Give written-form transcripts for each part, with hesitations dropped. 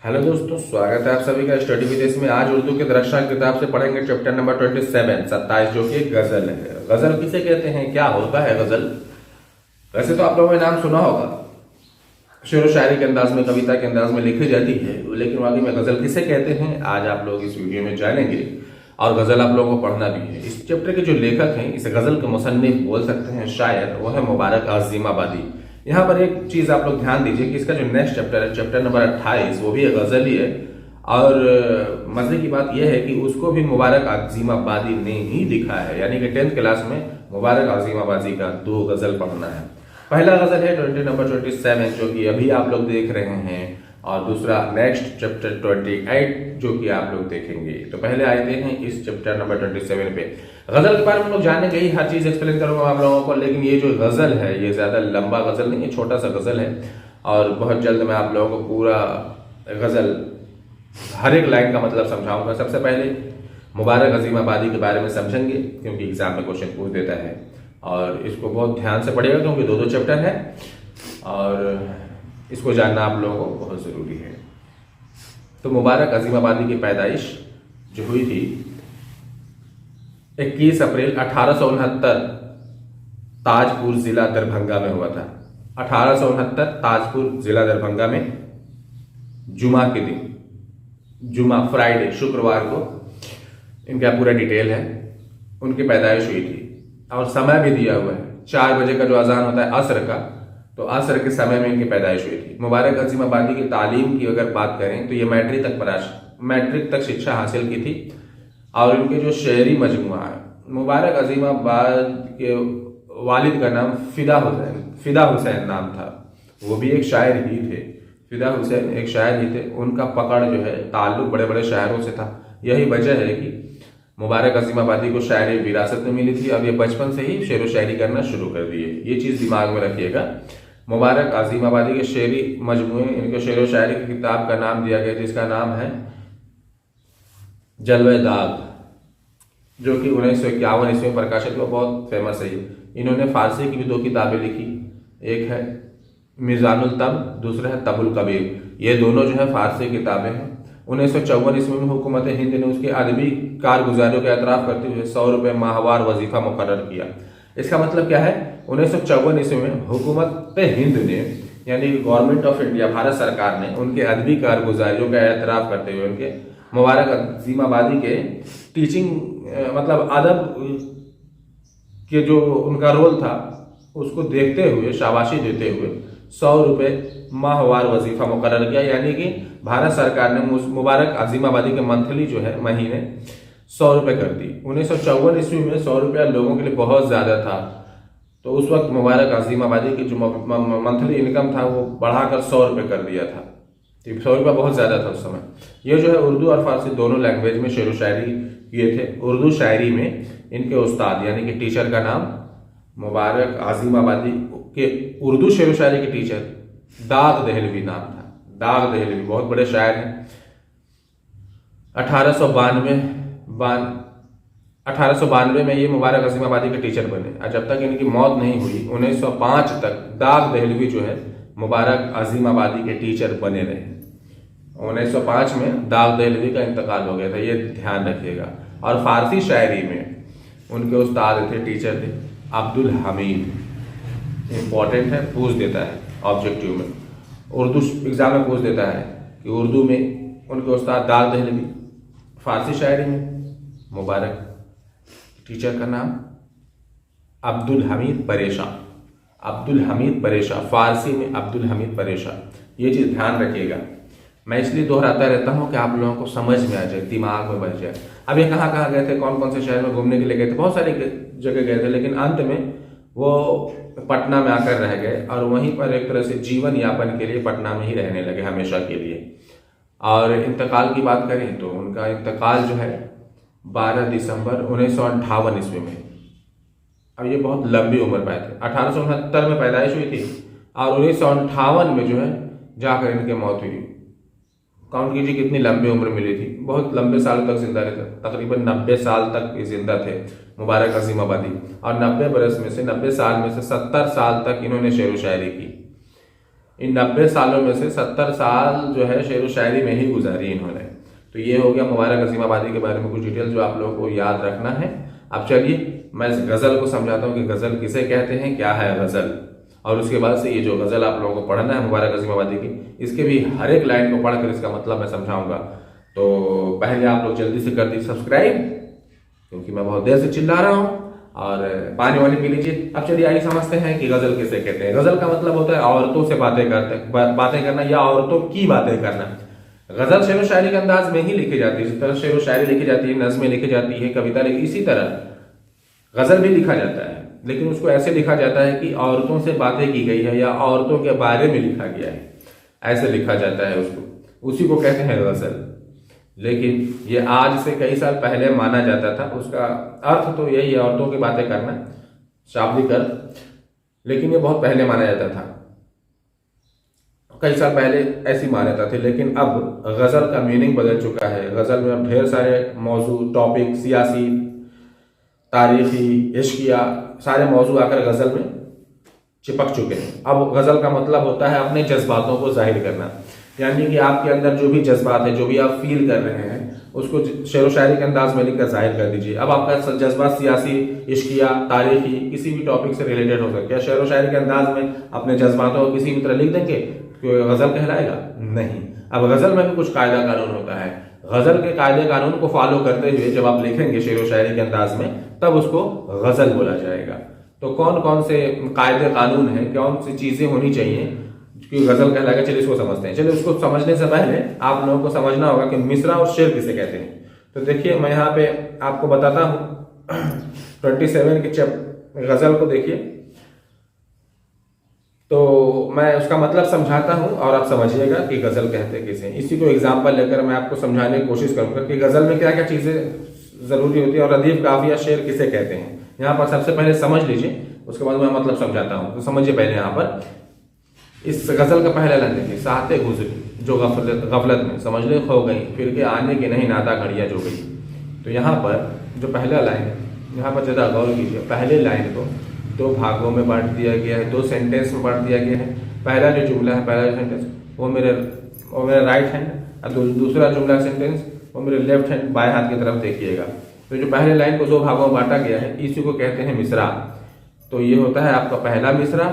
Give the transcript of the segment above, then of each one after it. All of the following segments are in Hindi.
हेलो दोस्तों, स्वागत है आप सभी का स्टडी विदेश में। आज उर्दू के दृष्टा किताब से पढ़ेंगे चैप्टर नंबर 27 जो कि गजल है। गजल किसे कहते हैं, क्या होता है गजल? वैसे तो आप लोगों ने नाम सुना होगा, शेर व शायरी के अंदाज में, कविता के अंदाज में लिखी जाती है, लेकिन वाकई में गजल किसे कहते हैं आज आप लोग इस वीडियो में जानेंगे। और गजल आप लोगों को पढ़ना भी है। इस चैप्टर के जो लेखक हैं, इस गजल के मुसन्निफ बोल सकते हैं, शायर, वो है मुबारक आज़िमाबादी। यहाँ पर एक चीज आप लोग ध्यान दीजिए कि इसका जो नेक्स्ट चैप्टर है, चैप्टर नंबर 28, वो भी एक गजल ही है। और मजे की बात यह है कि उसको भी मुबारक आज़िमाबादी ने ही लिखा है, यानी कि 10th क्लास में मुबारक आज़िमाबादी का 2 गजल पढ़ना है। पहला गजल है 20 नंबर 27 जो कि अभी आप लोग देख रहे हैं, और दूसरा नेक्स्ट चैप्टर 28 जो कि आप लोग देखेंगे। तो पहले आते हैं इस चैप्टर नंबर 27 पे। गजल के बारे में लोग जानेंगे ही, हर चीज एक्सप्लेन करूंगा आप लोगों को, लेकिन ये जो गजल है ये ज्यादा लंबा गजल नहीं है, छोटा सा गजल है। और बहुत जल्द मैं आप लोगों को पूरा गजल हर एक लाइन का मतलब समझाऊंगा। सबसे पहले मुबारक आज़िमाबादी के बारे में समझेंगे, क्योंकि एग्जाम में क्वेश्चन पूछ देता है, और इसको बहुत ध्यान से पढ़िएगा क्योंकि 2 चैप्टर है और इसको जानना आप लोगों को बहुत जरूरी है। तो मुबारक आज़िमाबादी की पैदाइश जो हुई थी 21 अप्रैल 1869 ताजपुर जिला दरभंगा में हुआ था। 1869 ताजपुर जिला दरभंगा में जुमा के दिन, जुमा फ्राइडे, शुक्रवार को, इनका पूरा डिटेल है, उनकी पैदाइश हुई थी। और समय भी दिया हुआ है, 4 बजे का जो अजान होता है असर का, तो असर के समय में इनकी पैदाइश हुई थी। मुबारक आज़िमाबादी की तालीम की अगर बात करें तो ये मैट्रिक तक शिक्षा हासिल की थी। और इनके जो शेरी मजमुआ है, मुबारक आज़िमाबाद के वालिद का नाम फिदा हुसैन नाम था, वो भी एक शायर ही थे। फिदा हुसैन एक शायर ही थे, उनका पकड़ जो है ताल्लुक बड़े बड़े शायरों से था। यही वजह है कि मुबारक आज़िमाबादी को शायरी विरासत में मिली थी। अब ये बचपन से ही शेर व शायरी करना शुरू कर दिए, ये चीज दिमाग में रखिएगा। मुबारक आज़िमाबादी के शेरी मजमुए, इनके शेर व शायरी की किताब का नाम दिया गया जिसका नाम है जलवे दाग, जो कि 1951 ईस्वी में प्रकाशित हुआ, बहुत फेमस है ये। इन्होंने फारसी की भी 2 किताबें लिखी, एक है मिज़ानुल तब, दूसरा है तबुल कबीर। ये दोनों जो है फारसी किताबें हैं। 1954 ईस्वी में हुकूमत हिंद ने उसके अदबी कारगुजारियों का एतराफ़ करते हुए 100 रुपये माहवार वजीफा मुकर्रर किया। इसका मतलब क्या है? 1954 ईस्वी में हुकूमत हिंद ने, यानी गवर्नमेंट ऑफ इंडिया, भारत सरकार ने उनके अदबी कारगुजारियों का एतराफ़ करते हुए उनके मुबारक आज़िमाबादी के टीचिंग मतलब अदब के जो उनका रोल था उसको देखते हुए, शाबाशी देते हुए 100 रुपये माहवार वजीफा मुकर्रर किया। यानी कि भारत सरकार ने मुबारक आज़िमाबादी के मंथली जो है महीने 100 रुपये कर दी। 1954 ईस्वी में 100 रुपया लोगों के लिए बहुत ज़्यादा था, तो उस वक्त मुबारक आज़िमाबादी की जो मंथली इनकम था वो बढ़ाकर 100 रुपये कर दिया था। 100 रुपया बहुत ज़्यादा था उस समय। ये जो है उर्दू और फारसी दोनों लैंग्वेज में शेर व शायरी किए थे। उर्दू शायरी में इनके उस्ताद यानी कि टीचर का नाम, मुबारक आज़िमाबादी के उर्दू शेर व शायरी के टीचर दाग दहलवी नाम था। दाग दहलवी बहुत बड़े शायर हैं। 1892 में ये मुबारक आज़िमाबादी के टीचर बने, और जब तक इनकी मौत नहीं हुई 1905 तक दाग दहलवी जो है मुबारक आज़िमाबादी के टीचर बने रहे। 1905 में दाग दहलवी का इंतकाल हो गया था, ये ध्यान रखिएगा। और फारसी शायरी में उनके उस्ताद थे, टीचर थे अब्दुल हमीद। इंपॉर्टेंट है, पूछ देता है ऑब्जेक्टिव में, उर्दू एग्जाम में पूछ देता है कि उर्दू में उनके उस्ताद दाग दहलवी, फारसी शायरी में मुबारक, टीचर का नाम अब्दुल हमीद परेशा। अब्दुल हमीद परेशा, फारसी में अब्दुल हमीद परेशा। ये चीज़ ध्यान रखिएगा। मैं इसलिए दोहराता रहता हूँ कि आप लोगों को समझ में आ जाए, दिमाग में बच जाए। अब ये कहाँ कहाँ गए थे, कौन कौन से शहर में घूमने के लिए गए थे? बहुत सारी जगह गए थे, लेकिन अंत में वो पटना में आकर रह गए, और वहीं पर एक तरह से जीवन यापन के लिए पटना में ही रहने लगे हमेशा के लिए। और इंतकाल की बात करें तो उनका इंतकाल जो है 12 दिसंबर 1958 ईस्वी में। अब ये बहुत लंबी उम्र पाए थे। 1869 में पैदाइश हुई थी और 1958 में जो है जाकर इनकी मौत हुई। काउंट कीजिए कितनी लंबी उम्र मिली थी, बहुत लंबे साल तक जिंदा रहे थे, तकरीबन 90 साल तक जिंदा थे मुबारक आज़िमाबादी। और 90 बरस में से, 90 साल में से 70 साल तक इन्होंने शेर व शायरी की। इन 90 सालों में से 70 साल जो है शेर व शायरी में ही गुजारी इन्होंने। तो ये हो गया मुबारक अजीम आबादी के बारे में कुछ डिटेल जो आप लोगों को याद रखना है। अब चलिए मैं इस गजल को समझाता हूँ कि गजल किसे कहते हैं, क्या है गजल, और उसके बाद से ये जो गजल आप लोगों को पढ़ना है मुबारक अजीम आबादी की, इसके भी हर एक लाइन को पढ़कर इसका मतलब मैं समझाऊंगा। तो पहले आप लोग जल्दी से कर दीजिए सब्सक्राइब, क्योंकि मैं बहुत देर से चिल्ला रहा हूँ, और पानी वानी पी लीजिए। अब चलिए आइए समझते हैं कि गजल किसे कहते हैं। गजल का मतलब होता है औरतों से बातें करना या औरतों की बातें करना। गजल शेर व शायरी के अंदाज में ही लिखी जाती है। जिस तरह शेर व शायरी लिखी जाती है, नज़्में लिखी जाती है, कविता लिखी, इसी तरह गजल भी लिखा जाता है, लेकिन उसको ऐसे लिखा जाता है कि औरतों से बातें की गई है या औरतों के बारे में लिखा गया है, ऐसे लिखा जाता है उसको, उसी को कहते हैं गजल। लेकिन ये आज से कई साल पहले माना जाता था। उसका अर्थ तो यही है, औरतों की बातें करना, शाब्दिक अर्थ, लेकिन ये बहुत पहले माना जाता था, कई साल पहले ऐसी मान्यता थी। लेकिन अब गजल का मीनिंग बदल चुका है। गजल में अब ढेर सारे मौजू, टॉपिक, सियासी, तारीखी, इश्किया, सारे मौजू आकर गजल में चिपक चुके हैं। अब गजल का मतलब होता है अपने जज्बातों को जाहिर करना, यानी कि आपके अंदर जो भी जज्बात है, जो भी आप फील कर रहे हैं, उसको शेर व शायरी के अंदाज में लिखकर जाहिर कर दीजिए। अब आपका जज्बात सियासी, इश्किया, तारीखी, किसी भी टॉपिक से रिलेटेड हो सकता है। शेर व शायरी के अंदाज में अपने जज्बातों को किसी भी तरह लिख देंगे तो गजल कहलाएगा? नहीं। अब गजल में भी कुछ कायदा कानून होता है। गजल के कायदे कानून को फॉलो करते हुए जब आप लिखेंगे शेर व शायरी के अंदाज में, तब उसको गजल बोला जाएगा। तो कौन कौन से कायदे कानून हैं, कौन सी चीजें होनी चाहिए कि गजल कहलाएगा, चलिए इसको समझते हैं। चलिए उसको समझने से पहले आप लोगों को समझना होगा कि मिसरा और शेर किसे कहते हैं। तो देखिए मैं यहाँ पे आपको बताता हूँ 27 की गजल को देखिए, तो मैं उसका मतलब समझाता हूं और आप समझिएगा कि गजल कहते किसे। इसी को एग्जांपल लेकर मैं आपको समझाने की कोशिश करूंगा कि गजल में क्या क्या चीजें जरूरी होती है और रदीफ, काफिया, शेर किसे कहते हैं। यहाँ पर सबसे पहले समझ लीजिए, उसके बाद मैं मतलब समझाता हूँ। तो समझिए पहले यहाँ पर इस गजल का पहला लाइन देखिए, साते गुजरी जो गफलत में समझ ले खो गई, फिर के आने की नहीं नाता घड़ियां जो गई। तो यहाँ पर जो पहला लाइन है, यहाँ पर ज्यादा गौर कीजिए। पहले लाइन को दो भागों में बांट दिया गया है, दो सेंटेंस में बांट दिया गया है। पहला जो जुमला है, पहला जो सेंटेंस, वो मेरे राइट हैंड, और दूसरा जुमला सेंटेंस वो मेरे लेफ्ट हैंड, बाएं हाथ की तरफ देखिएगा। तो जो पहले लाइन को दो भागों में बांटा गया है, इसी को कहते हैं मिसरा। तो ये होता है आपका पहला मिसरा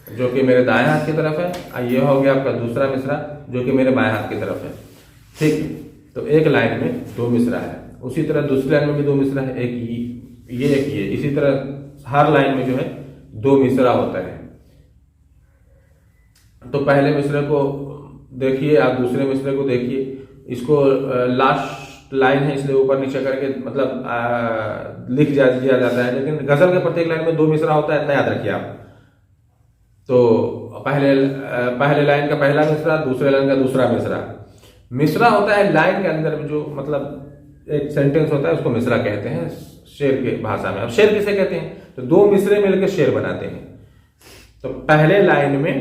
जो कि मेरे दाएं हाथ की तरफ है, और ये हो गया आपका दूसरा मिसरा जो कि मेरे बाएं हाथ की तरफ है। ठीक है, तो एक लाइन में दो मिसरा है। उसी तरह दूसरी लाइन में भी दो मिसरा है, एक ये एक ये। इसी तरह हर लाइन में जो है दो मिसरा होता है। तो पहले मिसरे को देखिए, आप दूसरे मिसरे को देखिए। इसको लास्ट लाइन है इसलिए ऊपर नीचे करके मतलब लिख दिया जाता है, लेकिन गजल के प्रत्येक लाइन में दो मिसरा होता है, इतना याद रखिए आप। तो पहले लाइन का पहला मिसरा, दूसरे लाइन का दूसरा मिसरा। मिसरा होता है लाइन के अंदर जो मतलब एक सेंटेंस होता है, उसको मिसरा कहते हैं शेर के भाषा में। अब शेर किसे कहते हैं? तो दो मिसरे मिलकर शेर बनाते हैं। तो पहले लाइन में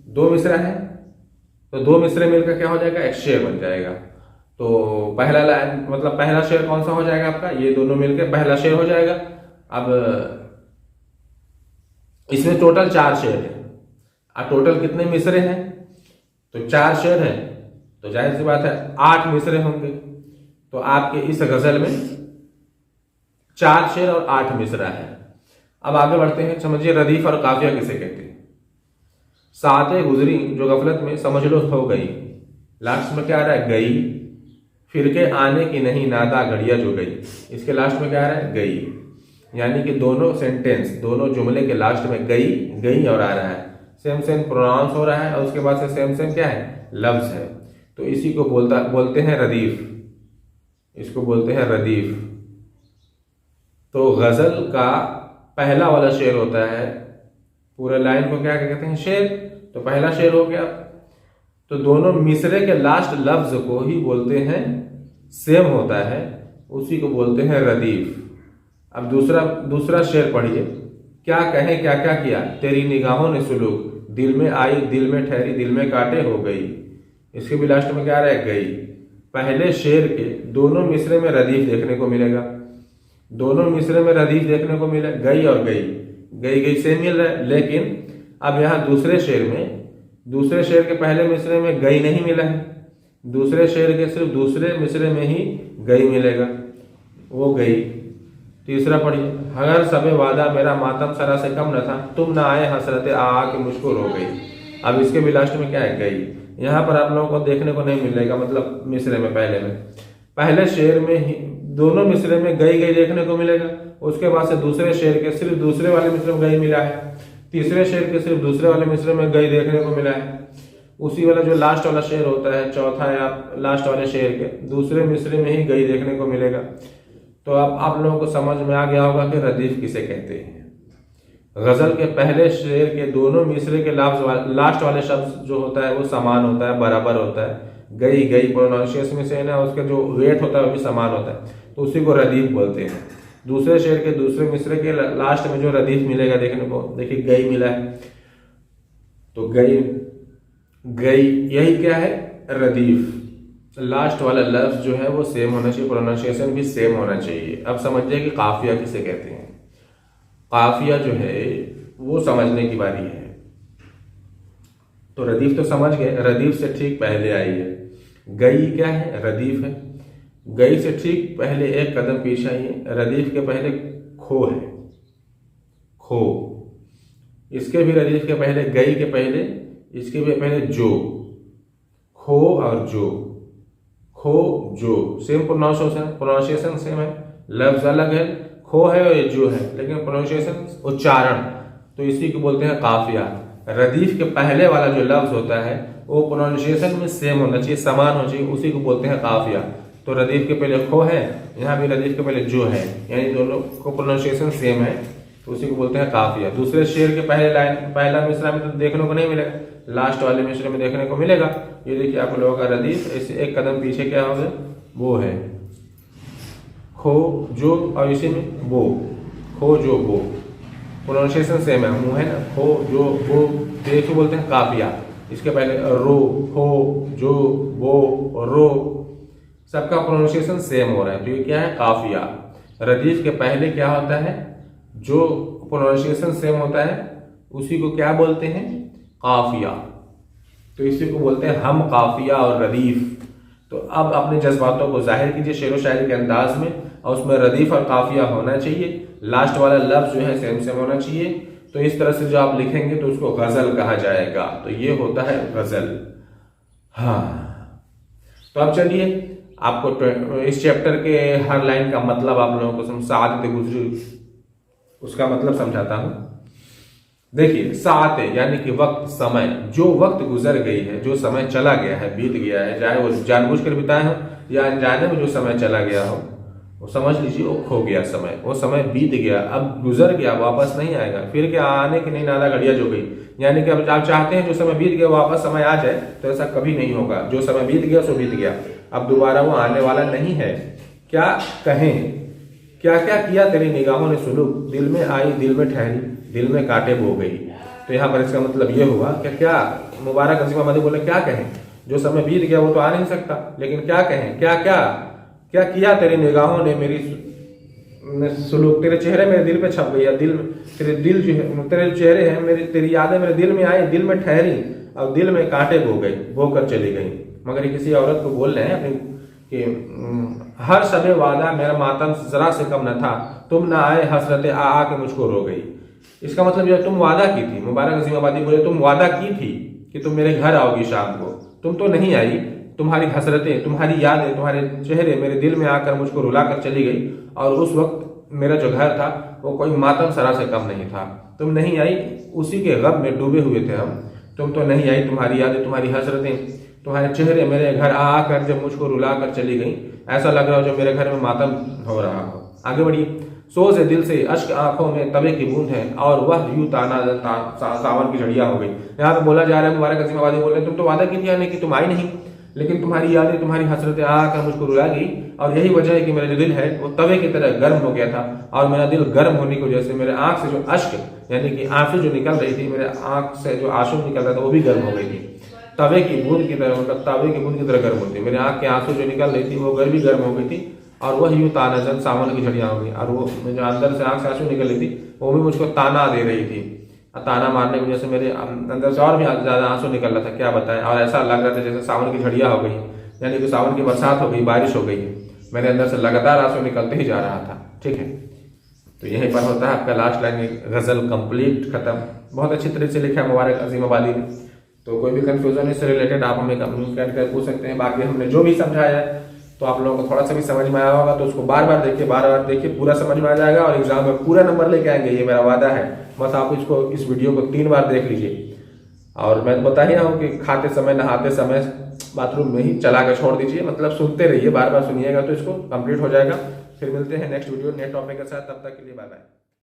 दो मिसरा है, तो दो मिसरे मिलकर क्या हो जाएगा? एक शेर बन जाएगा। तो पहला लाइन मतलब पहला शेर कौन सा हो जाएगा आपका? ये दोनों मिलकर पहला शेर हो जाएगा। अब इसमें टोटल 4 शेर है। अब टोटल कितने मिसरे हैं? तो 4 शेर हैं, तो जाहिर सी बात है 8 मिसरे होंगे। तो आपके इस गजल में 4 शेर और 8 मिसरा है। अब आगे बढ़ते हैं, समझिए रदीफ और काफिया किसे कहते हैं। साते गुजरी जो गफलत में समझ लो हो गई, लास्ट में क्या आ रहा है? गई, फिर के आने की नहीं नाता घड़िया जो गई। इसके लास्ट में क्या आ रहा है? गई। यानी कि दोनों सेंटेंस, दोनों जुमले के लास्ट में गई गई और आ रहा है, सेम सेम प्रोनाउंस हो रहा है, और उसके बाद से सेम सेम क्या है? लफ्ज है। तो इसी को बोलते हैं रदीफ, इसको बोलते हैं रदीफ। तो गजल का पहला वाला शेर होता है, पूरे लाइन को क्या कहते हैं? शेर। तो पहला शेर हो गया। तो दोनों मिसरे के लास्ट लफ्ज को ही बोलते हैं, सेम होता है, उसी को बोलते हैं रदीफ। अब दूसरा शेर पढ़िए। क्या कहें क्या क्या किया, तेरी निगाहों ने सुलूक, दिल में आई दिल में ठहरी दिल में कांटे हो गई। इसके भी लास्ट में क्या रह गई। पहले शेर के दोनों मिसरे में रदीफ देखने को मिलेगा, दोनों मिसरे में रदीफ देखने को मिले, गई और गई, गई गई से मिल रहा है। लेकिन अब यहाँ दूसरे शेर में दूसरे शेर के पहले मिसरे में गई नहीं मिला है, दूसरे शेर के सिर्फ दूसरे मिसरे में ही गई मिलेगा, वो गई। तीसरा पढ़िए, अगर सबे वादा मेरा मातम सरा से कम न था, तुम ना आए हसरते आ के मुझको रो गई। अब इसके भी लास्ट में क्या है, गई। यहाँ पर आप लोगों को देखने को नहीं मिलेगा, मतलब मिसरे में पहले शेर में ही दोनों मिसरे में गई गई देखने को मिलेगा। उसके बाद से दूसरे शेर के सिर्फ दूसरे वाले मिसरे में गई मिला है, तीसरे शेर के सिर्फ दूसरे वाले मिसरे में गई देखने को मिला है। उसी वाला जो लास्ट वाला शेर होता है, चौथा या लास्ट वाले शेर के दूसरे मिसरे में ही गई देखने को मिलेगा। तो अब आप लोगों को समझ में आ गया होगा कि रदीफ किसे कहते हैं। गजल के पहले शेर के दोनों मिसरे के लास्ट वाले शब्द जो होता है वो समान होता है, बराबर होता है। गई गई प्रोनाउंसिएशन में से ना उसका जो वेट होता है वो भी समान होता है, तो उसी को रदीफ बोलते हैं। दूसरे शेर के दूसरे मिसरे के लास्ट में जो रदीफ मिलेगा देखने को, देखिए गई मिला है, तो गई गई यही क्या है, रदीफ। लास्ट वाला लफ्ज जो है वो सेम होना चाहिए, प्रोनाउंसिएशन भी सेम होना चाहिए। अब समझिए कि काफिया किसे कहते हैं। काफिया जो है वो समझने की बारी है। तो रदीफ तो समझ गए, रदीफ से ठीक पहले आई है गई, क्या है, रदीफ है। गई से ठीक पहले एक कदम पीछे आई है, रदीफ के पहले खो है, खो। इसके भी रदीफ के पहले, गई के पहले, इसके भी पहले जो, खो और जो, खो जो, सेम प्रोनाउंसिएशन सेम है, लफ्ज अलग है, खो है और ये जो है, लेकिन प्रोनाउंसिएशन उच्चारण तो इसी को बोलते हैं काफिया। रदीफ के पहले वाला जो लफ्ज होता है वो प्रोनाउंसिएशन में सेम होना चाहिए, समान होना चाहिए, उसी को बोलते हैं काफिया। तो रदीफ के पहले खो है, यहाँ भी रदीफ के पहले जो है, यानी दोनों को प्रोनाउंसिएशन सेम है, तो उसी को बोलते हैं काफिया। दूसरे शेर के पहले लाइन, पहला मिसरा में तो देखने को नहीं मिलेगा, लास्ट वाले मिसरे में देखने को मिलेगा। ये देखिए आप लोगों का रदीफ ऐसे एक कदम पीछे क्या होगा, वो है खो जो, और इसी में वो, खो जो वो, प्रोनाउंसिएशन सेम है, मुंह है ना, खो जो वो, देखिए बोलते हैं काफिया। इसके पहले रो, खो जो वो, रो, सबका प्रोनाउंसिएशन सेम हो रहा है, तो ये क्या है, काफिया। रदीफ के पहले क्या होता है, जो प्रोनाउंसिएशन सेम होता है उसी को क्या बोलते हैं, काफिया। तो इसी को बोलते हैं हम काफिया और रदीफ। तो अब अपने जज्बातों को जाहिर कीजिए शेरो शायरी के अंदाज में, और उसमें रदीफ और काफिया होना चाहिए, लास्ट वाला लफ्ज जो है सेम सेम होना चाहिए। तो इस तरह से जो आप लिखेंगे तो उसको गजल कहा जाएगा। तो ये होता है गजल। हाँ, तो अब चलिए आपको इस चैप्टर के हर लाइन का मतलब आप लोगों को सात गुजरी उसका मतलब समझाता हूं। देखिए, सात यानी कि वक्त, समय, जो वक्त गुजर गई है, जो समय चला गया है, बीत गया है, चाहे वो जानबूझकर बिताए हो या अनजाने में जो समय चला गया हो, वो समझ लीजिए वो खो गया समय, वो समय बीत गया, अब गुजर गया, वापस नहीं आएगा। फिर क्या आने की नहीं, नादा घड़िया जो गई, यानी कि अब आप चाहते हैं जो समय बीत गया वापस समय आ जाए, तो ऐसा कभी नहीं होगा। जो समय बीत गया सो बीत गया, अब दोबारा वो आने वाला नहीं है। क्या कहें, क्या क्या किया तेरी निगाहों ने सुलूक, दिल में आई दिल में ठहरी, दिल में काटे बो गई। तो यहाँ पर इसका मतलब ये हुआ कि क्या मुबारक नसीम अहमदी बोले, क्या कहें, जो समय बीत गया वो तो आ नहीं सकता, लेकिन क्या कहें, क्या क्या क्या किया तेरी निगाहों ने मेरी सुलूक, तेरे चेहरे मेरे दिल पे छप गई, दिल में तेरे दिल जो है, तेरे चेहरे हैं मेरी, तेरी यादें मेरे दिल में आई, दिल में ठहरी और दिल में कांटे बो गई, बो कर चली गई। मगर किसी औरत को बोल रहे हैं अपनी कि हर सबे वादा मेरा मातम जरा से कम न था, तुम ना आए हसरते आ के मुझको रो गई। इसका मतलब जब तुम वादा की थी, मुबारक नसीम आबादी बोले तुम वादा की थी कि तुम मेरे घर आओगी शाम को, तुम तो नहीं आई, तुम्हारी हसरतें, तुम्हारी यादें, तुम्हारे चेहरे मेरे दिल में आकर मुझको रुला कर चली गई, और उस वक्त मेरा जो घर था वो कोई मातम सरा से कम नहीं था, तुम नहीं आई, उसी के गम में डूबे हुए थे हम, तुम तो नहीं आई, तुम्हारी यादें, तुम्हारी हसरतें, तुम्हारे चेहरे मेरे घर आकर जब मुझको रुला कर चली गई, ऐसा लग रहा हो जो मेरे घर में मातम हो रहा हो। आगे बढ़िए, सोज दिल से अश्क आंखों में तवे की बूंद है, और वह यूं ताना सावन की झड़िया हो गई। यहाँ पे बोला जा रहा है, मुबारक नसीम आबादी बोल रहे हैं तुम तो वादा की थी यानी कि तुम आई नहीं, लेकिन तुम्हारी यादें, तुम्हारी हसरतें आकर मुझको रुला गई, और यही वजह है कि मेरा जो दिल है वो तवे की तरह गर्म हो गया था, और मेरा दिल गर्म होने की वजह से मेरे आंख से जो अश्क यानी कि आंसू जो निकल रही थी, मेरे आंख से जो आंसू निकल रहा था वो भी गर्म हो गई थी, तवे की बूंद की तरह, मतलब तवे की बूंद की तरह गर्म होती, मेरे आंख के आंसू जो निकल रही थी वो भी गर्म हो गई थी, और वह यूं ताना जन सावन की झड़ियां हो गई, और वो जो अंदर से आंख से आंसू निकल रही थी वो भी मुझको ताना दे रही थी ताना मारने की वजह से मेरे अंदर से और भी ज़्यादा आंसू निकल रहा था, क्या बताएं। और ऐसा लग रहा था जैसे सावन की झड़िया हो गई, यानी कि सावन की बरसात हो गई, बारिश हो गई। मेरे अंदर से लगातार आंसू निकलते ही जा रहा था। ठीक है, तो यहीं पर होता है आपका लास्ट लाइन, गज़ल कंप्लीट खत्म। बहुत अच्छी तरह से लिखा है मुबारक अजीम आबादी ने। तो कोई भी कंफ्यूजन इससे रिलेटेड आप हमें कम्युनिकेट कर पूछ सकते हैं। बाकी हमने जो भी समझाया है तो आप लोगों को थोड़ा सा भी समझ में आया होगा, तो उसको बार बार देखिए, पूरा समझ में आ जाएगा और एग्जाम में पूरा नंबर लेके आएंगे, ये मेरा वादा है। बस आप इस वीडियो को 3 बार देख लीजिए। और मैं बता ही रहा हूँ कि खाते समय, नहाते समय, बाथरूम में ही चला कर छोड़ दीजिए, मतलब सुनते रहिए, बार बार सुनिएगा तो इसको कंप्लीट हो जाएगा। फिर मिलते हैं नेक्स्ट वीडियो नए टॉपिक के साथ, तब तक के लिए बाय बाय।